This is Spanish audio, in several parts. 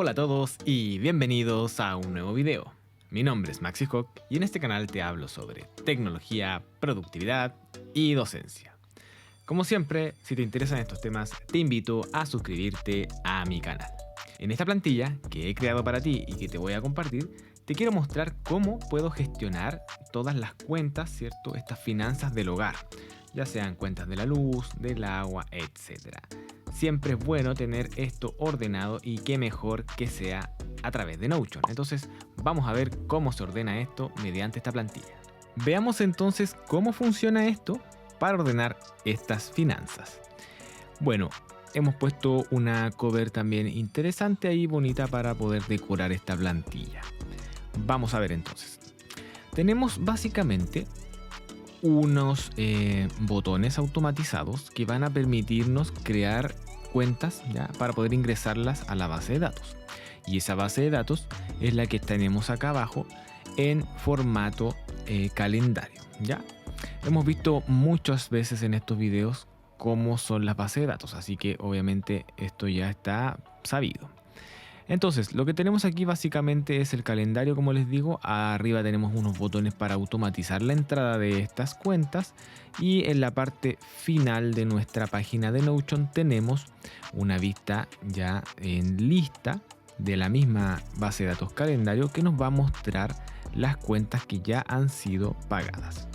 Hola a todos y bienvenidos a un nuevo video. Mi nombre es Maxi Hawk y en este canal te hablo sobre tecnología, productividad y docencia. Como siempre, si te interesan estos temas, te invito a suscribirte a mi canal. En esta plantilla que he creado para ti y que te voy a compartir, te quiero mostrar cómo puedo gestionar todas las cuentas, ¿cierto? Estas finanzas del hogar, ya sean cuentas de la luz, del agua, etc. Siempre es bueno tener esto ordenado y qué mejor que sea a través de Notion. Entonces vamos a ver cómo se ordena esto mediante esta plantilla. Veamos entonces cómo funciona esto para ordenar estas finanzas. Bueno, hemos puesto una cover también interesante ahí, bonita, para poder decorar esta plantilla. Vamos a ver entonces. Tenemos básicamente unos botones automatizados que van a permitirnos crear cuentas ya para poder ingresarlas a la base de datos. Y esa base de datos es la que tenemos acá abajo en formato calendario. ¿Ya? Hemos visto muchas veces en estos videos cómo son las bases de datos, así que obviamente esto ya está sabido. Entonces, lo que tenemos aquí básicamente es el calendario, como les digo. Arriba tenemos unos botones para automatizar la entrada de estas cuentas. Y en la parte final de nuestra página de Notion tenemos una vista ya en lista de la misma base de datos calendario que nos va a mostrar las cuentas que ya han sido pagadas.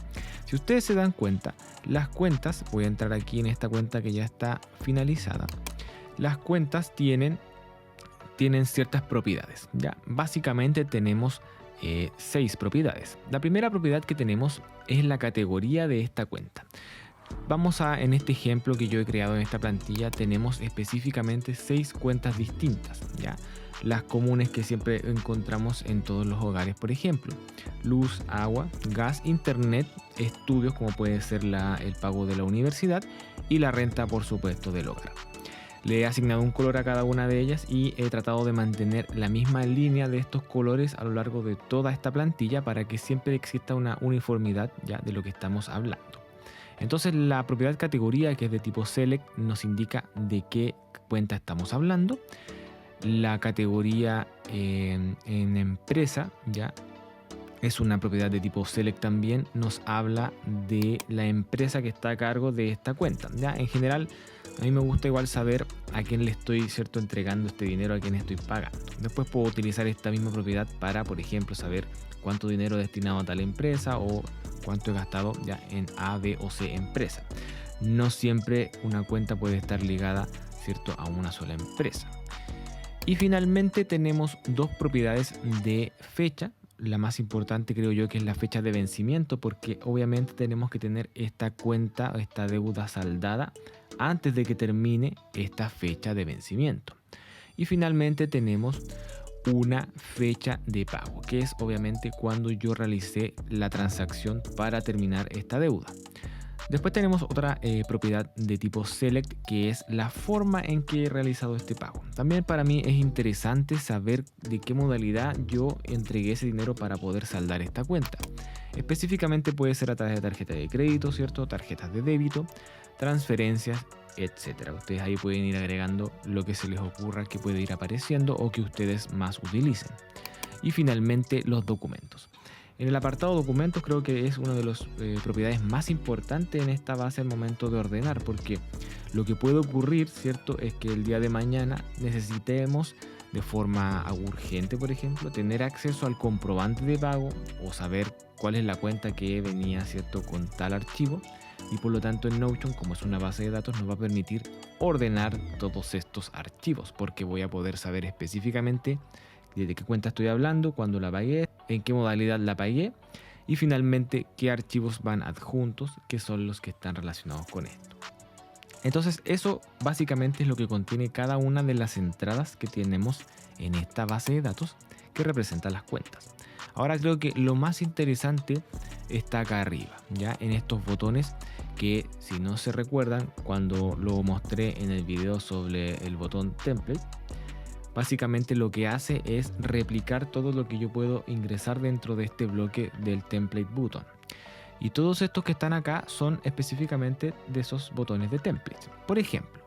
Si ustedes se dan cuenta, las cuentas, voy a entrar aquí en esta cuenta que ya está finalizada. Las cuentas tienen ciertas propiedades. ¿Ya? Básicamente tenemos 6 propiedades. La primera propiedad que tenemos es la categoría de esta cuenta. En este ejemplo que yo he creado en esta plantilla, tenemos específicamente 6 cuentas distintas. ¿Ya? Las comunes que siempre encontramos en todos los hogares, por ejemplo: luz, agua, gas, internet, estudios como puede ser el pago de la universidad y la renta, por supuesto, del hogar. Le he asignado un color a cada una de ellas y he tratado de mantener la misma línea de estos colores a lo largo de toda esta plantilla para que siempre exista una uniformidad ya de lo que estamos hablando. Entonces, la propiedad categoría, que es de tipo select, nos indica de qué cuenta estamos hablando. La categoría en empresa ya es una propiedad de tipo select también, nos habla de la empresa que está a cargo de esta cuenta. Ya, en general, a mí me gusta igual saber a quién le estoy, ¿cierto?, entregando este dinero, a quién estoy pagando. Después puedo utilizar esta misma propiedad para, por ejemplo, saber cuánto dinero he destinado a tal empresa o cuánto he gastado ya en A, B o C empresa. No siempre una cuenta puede estar ligada, ¿cierto?, a una sola empresa. Y finalmente tenemos dos propiedades de fecha. La más importante, creo yo, que es la fecha de vencimiento, porque obviamente tenemos que tener esta cuenta, esta deuda saldada antes de que termine esta fecha de vencimiento. Y finalmente tenemos una fecha de pago, que es obviamente cuando yo realicé la transacción para terminar esta deuda. Después tenemos otra propiedad de tipo select, que es la forma en que he realizado este pago. También para mí es interesante saber de qué modalidad yo entregué ese dinero para poder saldar esta cuenta. Específicamente puede ser a través de tarjeta de crédito, ¿cierto?, tarjetas de débito, transferencias, etc. Ustedes ahí pueden ir agregando lo que se les ocurra que puede ir apareciendo o que ustedes más utilicen. Y finalmente los documentos. En el apartado documentos creo que es una de las propiedades más importantes en esta base al momento de ordenar, porque lo que puede ocurrir, ¿cierto?, es que el día de mañana necesitemos de forma urgente, por ejemplo, tener acceso al comprobante de pago o saber cuál es la cuenta que venía, ¿cierto?, con tal archivo. Y por lo tanto en Notion, como es una base de datos, nos va a permitir ordenar todos estos archivos, porque voy a poder saber específicamente de qué cuenta estoy hablando, cuándo la pagué, en qué modalidad la pagué y finalmente qué archivos van adjuntos, que son los que están relacionados con esto. Entonces eso básicamente es lo que contiene cada una de las entradas que tenemos en esta base de datos que representa las cuentas. Ahora creo que lo más interesante está acá arriba, ya en estos botones que, si no se recuerdan, cuando lo mostré en el video sobre el botón template, básicamente lo que hace es replicar todo lo que yo puedo ingresar dentro de este bloque del template button. Y todos estos que están acá son específicamente de esos botones de templates. Por ejemplo,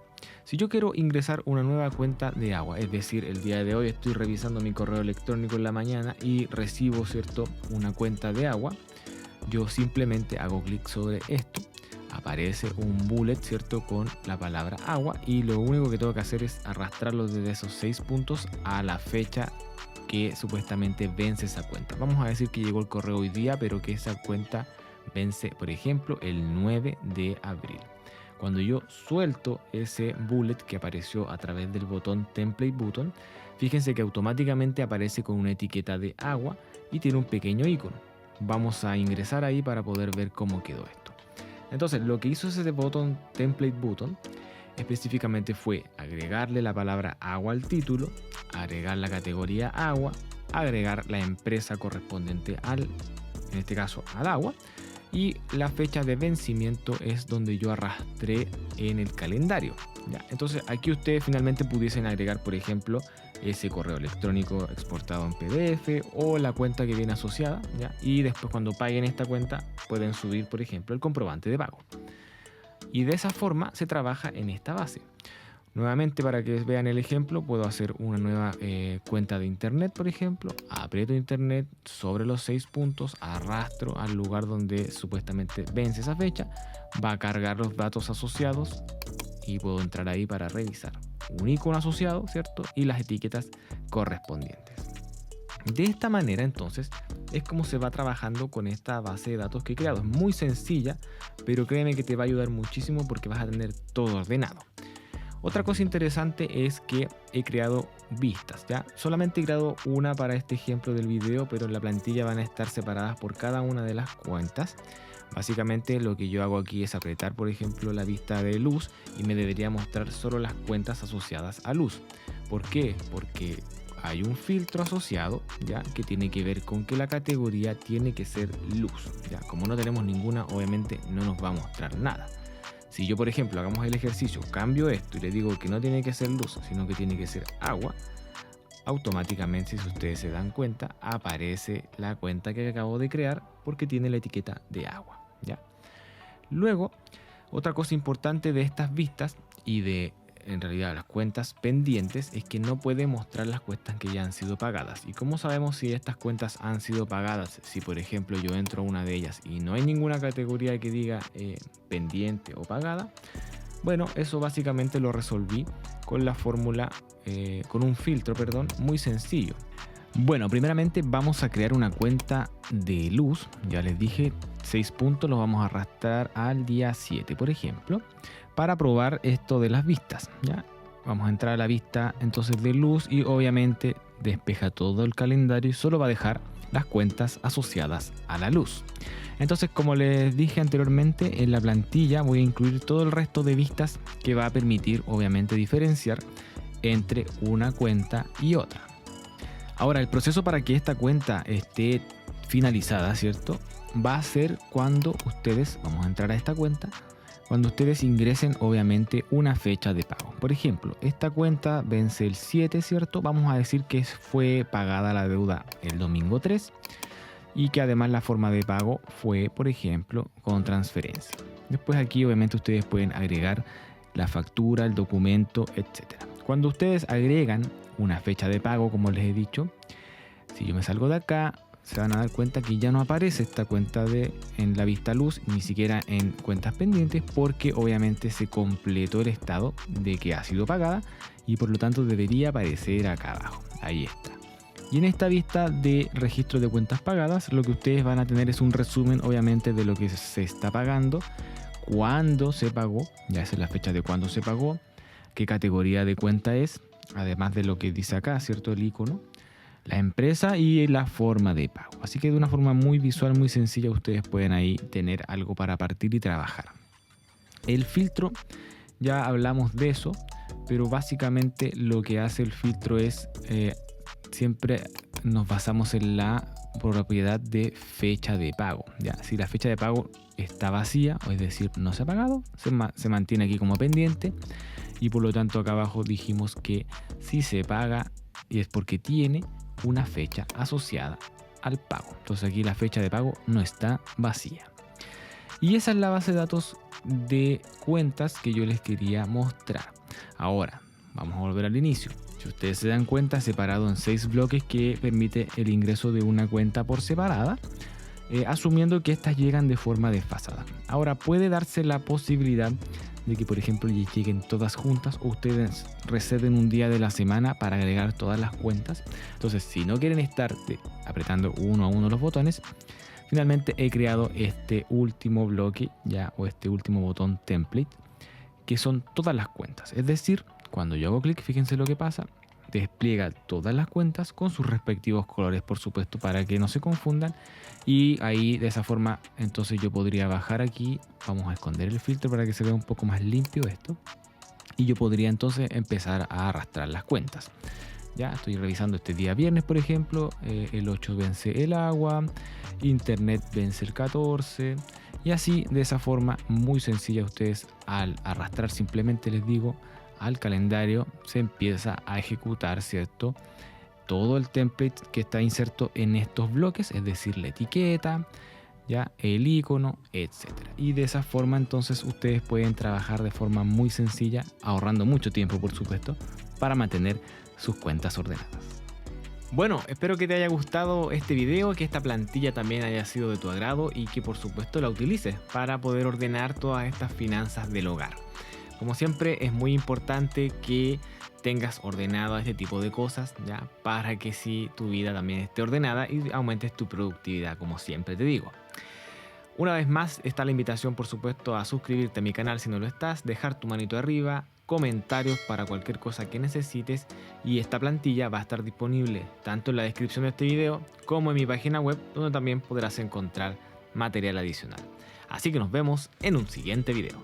Si yo quiero ingresar una nueva cuenta de agua, es decir, el día de hoy estoy revisando mi correo electrónico en la mañana y recibo, ¿cierto?, una cuenta de agua, yo simplemente hago clic sobre esto, aparece un bullet, ¿cierto?, con la palabra agua, y lo único que tengo que hacer es arrastrarlo desde esos 6 puntos a la fecha que supuestamente vence esa cuenta. Vamos a decir que llegó el correo hoy día, pero que esa cuenta vence, por ejemplo, el 9 de abril. Cuando yo suelto ese bullet que apareció a través del botón Template Button, fíjense que automáticamente aparece con una etiqueta de agua y tiene un pequeño icono. Vamos a ingresar ahí para poder ver cómo quedó esto. Entonces, lo que hizo ese botón Template Button específicamente fue agregarle la palabra agua al título, agregar la categoría agua, agregar la empresa correspondiente en este caso al agua, y la fecha de vencimiento es donde yo arrastré en el calendario, ¿ya? Entonces aquí ustedes finalmente pudiesen agregar, por ejemplo, ese correo electrónico exportado en PDF o la cuenta que viene asociada, ¿ya? Y después cuando paguen esta cuenta pueden subir, por ejemplo, el comprobante de pago. Y de esa forma se trabaja en esta base. Nuevamente, para que vean el ejemplo, puedo hacer una nueva cuenta de internet, por ejemplo. Aprieto internet sobre los 6 puntos, arrastro al lugar donde supuestamente vence esa fecha, va a cargar los datos asociados y puedo entrar ahí para revisar. Un icono asociado, ¿cierto? Y las etiquetas correspondientes. De esta manera, entonces, es como se va trabajando con esta base de datos que he creado. Es muy sencilla, pero créeme que te va a ayudar muchísimo porque vas a tener todo ordenado. Otra cosa interesante es que he creado vistas, ¿ya? Solamente he creado una para este ejemplo del video, pero en la plantilla van a estar separadas por cada una de las cuentas. Básicamente lo que yo hago aquí es apretar, por ejemplo, la vista de luz y me debería mostrar solo las cuentas asociadas a luz. ¿Por qué? Porque hay un filtro asociado, ¿ya?, que tiene que ver con que la categoría tiene que ser luz, ¿ya? Como no tenemos ninguna, obviamente no nos va a mostrar nada. Si yo, por ejemplo, hagamos el ejercicio, cambio esto y le digo que no tiene que ser luz, sino que tiene que ser agua, automáticamente, si ustedes se dan cuenta, aparece la cuenta que acabo de crear porque tiene la etiqueta de agua, ¿ya? Luego, otra cosa importante de estas vistas y de, en realidad, las cuentas pendientes es que no puede mostrar las cuentas que ya han sido pagadas. ¿Y cómo sabemos si estas cuentas han sido pagadas? Si, por ejemplo, yo entro a una de ellas y no hay ninguna categoría que diga pendiente o pagada, bueno, eso básicamente lo resolví con la fórmula, con un filtro, perdón, muy sencillo. Bueno, primeramente vamos a crear una cuenta de luz. Ya les dije, 6 puntos los vamos a arrastrar al día 7, por ejemplo, para probar esto de las vistas, ¿ya? Vamos a entrar a la vista entonces de luz y obviamente despeja todo el calendario y solo va a dejar las cuentas asociadas a la luz. Entonces, como les dije anteriormente, en la plantilla voy a incluir todo el resto de vistas que va a permitir obviamente diferenciar entre una cuenta y otra. Ahora, el proceso para que esta cuenta esté finalizada, ¿cierto?, va a ser cuando ustedes, vamos a entrar a esta cuenta, cuando ustedes ingresen obviamente una fecha de pago. Por ejemplo, esta cuenta vence el 7, ¿cierto? Vamos a decir que fue pagada la deuda el domingo 3 y que además la forma de pago fue, por ejemplo, con transferencia. Después aquí obviamente ustedes pueden agregar la factura, el documento, etc. Cuando ustedes agregan una fecha de pago, como les he dicho, si yo me salgo de acá, se van a dar cuenta que ya no aparece esta cuenta en la vista luz, ni siquiera en cuentas pendientes, porque obviamente se completó el estado de que ha sido pagada y por lo tanto debería aparecer acá abajo. Ahí está. Y en esta vista de registro de cuentas pagadas, lo que ustedes van a tener es un resumen obviamente de lo que se está pagando, cuándo se pagó, ya esa es la fecha de cuándo se pagó, qué categoría de cuenta es, además de lo que dice acá, ¿cierto?, el icono, la empresa y la forma de pago. Así que de una forma muy visual, muy sencilla, ustedes pueden ahí tener algo para partir y trabajar. El filtro, ya hablamos de eso, pero básicamente lo que hace el filtro es, siempre nos basamos en la propiedad de fecha de pago, ¿ya? Si la fecha de pago está vacía, o es decir, no se ha pagado, se mantiene aquí como pendiente y por lo tanto acá abajo dijimos que si se paga y es porque tiene una fecha asociada al pago. Entonces aquí la fecha de pago no está vacía. Y esa es la base de datos de cuentas que yo les quería mostrar. Ahora, vamos a volver al inicio. Si ustedes se dan cuenta, separado en 6 bloques que permite el ingreso de una cuenta por separada, asumiendo que estas llegan de forma desfasada. Ahora, puede darse la posibilidad de que, por ejemplo, lleguen todas juntas o ustedes reserven un día de la semana para agregar todas las cuentas. Entonces, si no quieren estar apretando uno a uno los botones, finalmente he creado este último bloque ya, o este último botón template, que son todas las cuentas. Es decir, cuando yo hago clic, fíjense lo que pasa, despliega todas las cuentas con sus respectivos colores, por supuesto, para que no se confundan. Y ahí, de esa forma, entonces yo podría bajar aquí, vamos a esconder el filtro para que se vea un poco más limpio esto, y yo podría entonces empezar a arrastrar las cuentas. Ya estoy revisando este día viernes, por ejemplo, el 8 vence el agua, internet vence el 14, y así, de esa forma muy sencilla, ustedes al arrastrar, simplemente les digo, al calendario se empieza a ejecutar, ¿cierto?, todo el template que está inserto en estos bloques, es decir, la etiqueta, ya el icono, etcétera. Y de esa forma entonces ustedes pueden trabajar de forma muy sencilla, ahorrando mucho tiempo, por supuesto, para mantener sus cuentas ordenadas. Bueno, espero que te haya gustado este video, que esta plantilla también haya sido de tu agrado y que por supuesto la utilices para poder ordenar todas estas finanzas del hogar. Como siempre, es muy importante que tengas ordenado este tipo de cosas, ya, para que sí tu vida también esté ordenada y aumentes tu productividad, como siempre te digo. Una vez más, está la invitación, por supuesto, a suscribirte a mi canal si no lo estás, dejar tu manito arriba, comentarios para cualquier cosa que necesites, y esta plantilla va a estar disponible tanto en la descripción de este video como en mi página web, donde también podrás encontrar material adicional. Así que nos vemos en un siguiente video.